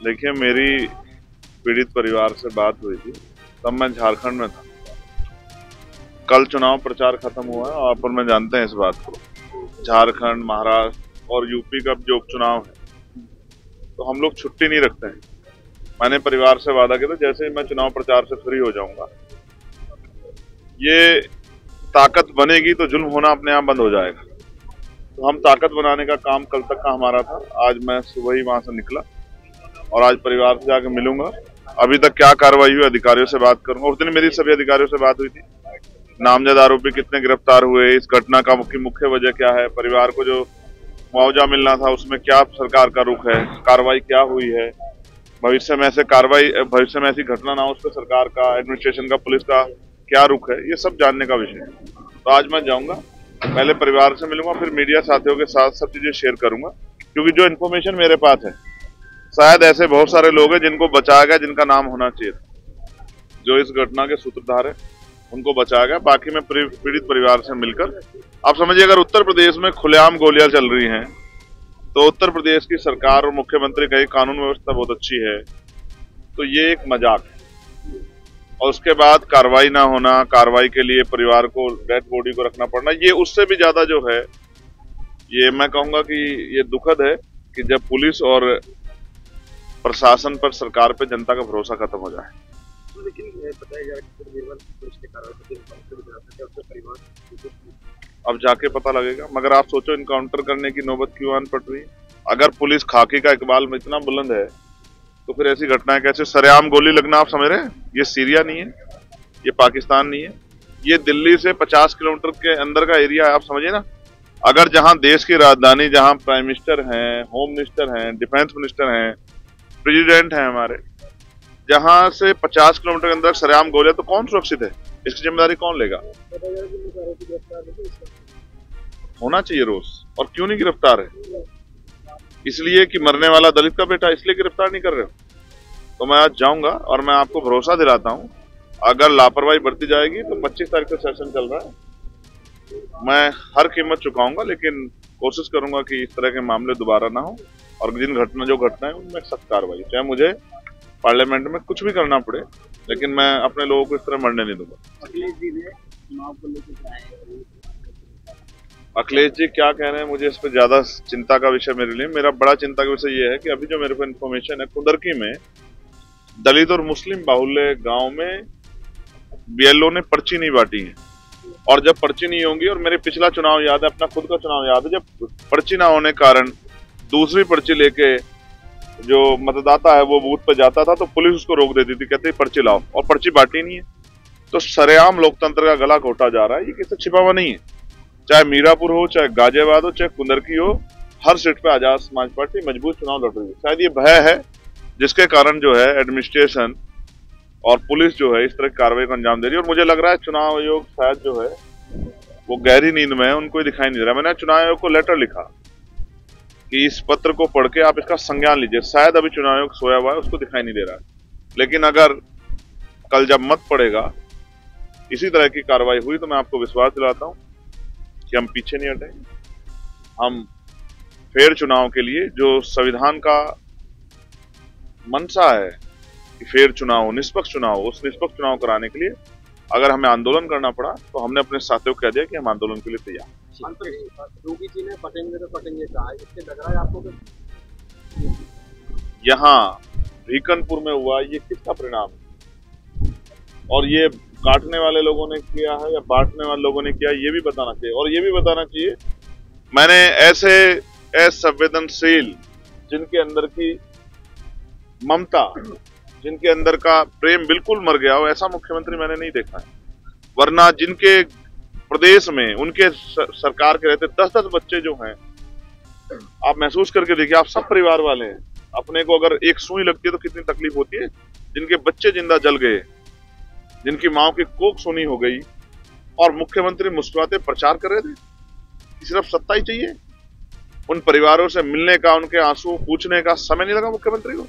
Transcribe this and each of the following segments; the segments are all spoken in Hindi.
देखिए, मेरी पीड़ित परिवार से बात हुई थी, तब मैं झारखंड में था। कल चुनाव प्रचार खत्म हुआ है, आप और मैं जानते हैं इस बात को। झारखंड, महाराष्ट्र और यूपी का जो उपचुनाव है, तो हम लोग छुट्टी नहीं रखते हैं। मैंने परिवार से वादा किया था, जैसे ही मैं चुनाव प्रचार से फ्री हो जाऊंगा, ये ताकत बनेगी तो जुल्म होना अपने आप बंद हो जाएगा। तो हम ताकत बनाने का काम कल तक का हमारा था। आज मैं सुबह ही वहां से निकला और आज परिवार से जाकर मिलूंगा। अभी तक क्या कार्रवाई हुई, अधिकारियों से बात करूंगा। उस दिन मेरी सभी अधिकारियों से बात हुई थी। नामजद आरोपी कितने गिरफ्तार हुए, इस घटना का मुख्य वजह क्या है, परिवार को जो मुआवजा मिलना था उसमें क्या सरकार का रुख है, कार्रवाई क्या हुई है, भविष्य में ऐसी घटना ना हो उस पर सरकार का, एडमिनिस्ट्रेशन का, पुलिस का क्या रुख है, ये सब जानने का विषय है। तो आज मैं जाऊंगा, पहले परिवार से मिलूंगा, फिर मीडिया साथियों के साथ सब चीजें शेयर करूंगा। क्योंकि जो इन्फॉर्मेशन मेरे पास है, शायद ऐसे बहुत सारे लोग हैं जिनको बचाया गया, जिनका नाम होना चाहिए था। जो इस घटना के सूत्रधार है उनको बचाया गया। बाकी मैं पीड़ित परिवार से मिलकर, आप समझिए, अगर उत्तर प्रदेश में खुलेआम गोलियां चल रही हैं तो उत्तर प्रदेश की सरकार और मुख्यमंत्री कही कानून व्यवस्था बहुत अच्छी है, तो ये एक मजाक है। और उसके बाद कार्रवाई ना होना, कार्रवाई के लिए परिवार को डेड बॉडी को रखना पड़ना, ये उससे भी ज्यादा जो है, ये मैं कहूंगा कि ये दुखद है कि जब पुलिस और प्रशासन पर, सरकार पे जनता का भरोसा खत्म हो जाए। लेकिन बताया जा रहा है अब जाके पता लगेगा। मगर आप सोचो, इनकाउंटर करने की नौबत क्यों आन पड़ रही है? अगर पुलिस खाकी का इकबाल में इतना बुलंद है तो फिर ऐसी घटनाएं कैसे? सरेआम गोली लगना, आप समझ रहे हैं? ये सीरिया नहीं है, ये पाकिस्तान नहीं है, ये दिल्ली से 50 किलोमीटर के अंदर का एरिया है। आप समझिए ना, अगर जहां देश की राजधानी, जहां प्राइम मिनिस्टर हैं, होम मिनिस्टर हैं, डिफेंस मिनिस्टर हैं, प्रेसिडेंट हैं हमारे, जहां से 50 किलोमीटर के अंदर सरेआम गोलियां, तो कौन सुरक्षित है? इसकी जिम्मेदारी कौन लेगा? होना चाहिए रोज। और क्यों नहीं गिरफ्तार है? इसलिए कि मरने वाला दलित का बेटा, इसलिए गिरफ्तार नहीं कर रहे हो? तो मैं आज जाऊंगा और मैं आपको भरोसा दिलाता हूं, अगर लापरवाही बढ़ती जाएगी तो 25 तारीख का सेशन चल रहा है, मैं हर कीमत चुकाऊंगा, लेकिन कोशिश करूंगा कि इस तरह के मामले दोबारा ना हो और जो घटना है उनमें सख्त कार्रवाई, चाहे मुझे पार्लियामेंट में कुछ भी करना पड़े, लेकिन मैं अपने लोगों को इस तरह मरने नहीं दूंगा। अखिलेश जी क्या कह रहे हैं, मुझे इस पर ज्यादा चिंता का विषय मेरे लिए, मेरा बड़ा चिंता का विषय ये है कि अभी जो मेरे को इन्फॉर्मेशन है, कुंदरकी में दलित और मुस्लिम बाहुल्य गांव में बीएलओ ने पर्ची नहीं बांटी है। और जब पर्ची नहीं होंगी, और मेरे पिछला चुनाव याद है, अपना खुद का चुनाव याद है, जब पर्ची ना होने कारण दूसरी पर्ची लेके जो मतदाता है वो बूथ पे जाता था तो पुलिस उसको रोक देती थी, कहते पर्ची लाओ, और पर्ची बांटी नहीं है। तो सरेआम लोकतंत्र का गला घोटा जा रहा है, ये किसी छिपा हुआ नहीं है। चाहे मीरापुर हो, चाहे गाजियाबाद हो, चाहे कुंदरकी हो, हर सीट पे आजाद समाज पार्टी मजबूत चुनाव लड़ रही है। शायद ये भय है जिसके कारण जो है एडमिनिस्ट्रेशन और पुलिस जो है इस तरह की कार्रवाई को अंजाम दे रही है। और मुझे लग रहा है चुनाव आयोग शायद जो है वो गहरी नींद में है, उनको दिखाई नहीं दे रहा। मैंने चुनाव आयोग को लेटर लिखा कि इस पत्र को पढ़ के आप इसका संज्ञान लीजिए। शायद अभी चुनाव आयोग सोया हुआ है, उसको दिखाई नहीं दे रहा है, लेकिन अगर कल जब मत पड़ेगा इसी तरह की कार्रवाई हुई तो मैं आपको विश्वास दिलाता हूं कि हम पीछे नहीं हटेंगे। हम फेयर चुनाव के लिए, जो संविधान का मंशा है कि फेयर चुनाव हो, निष्पक्ष चुनाव हो, उस निष्पक्ष चुनाव कराने के लिए अगर हमें आंदोलन करना पड़ा तो हमने अपने साथियों को कह दिया कि हम आंदोलन के लिए तैयार। योगी जी ने पटेंगे तो पटेंगे कहा, इससे लग रहा है आपको यहाँ भीकनपुर में हुआ, ये किसका परिणाम है? और ये काटने वाले लोगों ने किया है या बांटने वाले लोगों ने किया, ये भी बताना चाहिए। और ये भी बताना चाहिए, मैंने ऐसे असंवेदनशील, जिनके अंदर की ममता, जिनके अंदर का प्रेम बिल्कुल मर गया हो, ऐसा मुख्यमंत्री मैंने नहीं देखा है। वरना जिनके प्रदेश में उनके सरकार के रहते 10-10 बच्चे जो हैं, आप महसूस करके देखिए, आप सब परिवार वाले हैं, अपने को अगर एक सुई लगती है तो कितनी तकलीफ होती है। जिनके बच्चे जिंदा जल गए, जिनकी माँ की कोख सूनी हो गई, और मुख्यमंत्री मुस्कुराते प्रचार कर रहे थे कि सिर्फ सत्ता ही चाहिए। उन परिवारों से मिलने का, उनके आंसू पूछने का समय नहीं लगा मुख्यमंत्री को।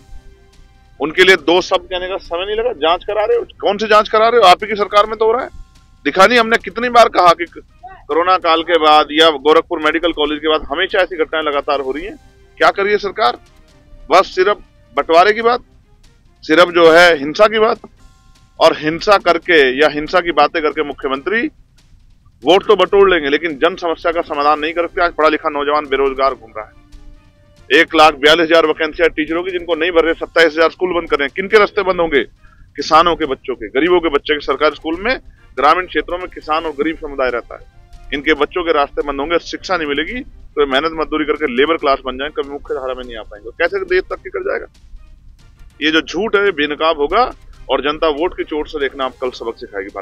उनके लिए 2 शब्द कहने का समय नहीं लगा। जांच करा रहे हो, कौन सी जांच करा रहे हो? आप ही की सरकार में तो हो रहा है। दिखा नहीं, हमने कितनी बार कहा कि कोरोना काल के बाद या गोरखपुर मेडिकल कॉलेज के बाद हमेशा ऐसी घटनाएं लगातार हो रही हैं। क्या करिए सरकार? बस सिर्फ बंटवारे की बात, सिर्फ जो है हिंसा की बात, और हिंसा करके या हिंसा की बातें करके मुख्यमंत्री वोट तो बटोर लेंगे लेकिन जन समस्या का समाधान नहीं कर सकते। आज पढ़ा लिखा नौजवान बेरोजगार घूम रहा है। 1,42,000 वैकेंसियां टीचरों की जिनको नहीं भर रहे, 27,000 स्कूल बंद कर रहे हैं। किनके रास्ते बंद होंगे? किसानों के बच्चों के, गरीबों के बच्चे के। सरकारी स्कूल में ग्रामीण क्षेत्रों में किसान और गरीब समुदाय रहता है, इनके बच्चों के रास्ते बंद होंगे। शिक्षा नहीं मिलेगी तो मेहनत मजदूरी करके लेबर क्लास बन जाए, कभी मुख्य धारा में नहीं आ पाएंगे। कैसे देश तरक्की कर जाएगा? ये जो झूठ है बेनकाब होगा और जनता वोट की चोट से देखना आप कल सबक सिखाएगी।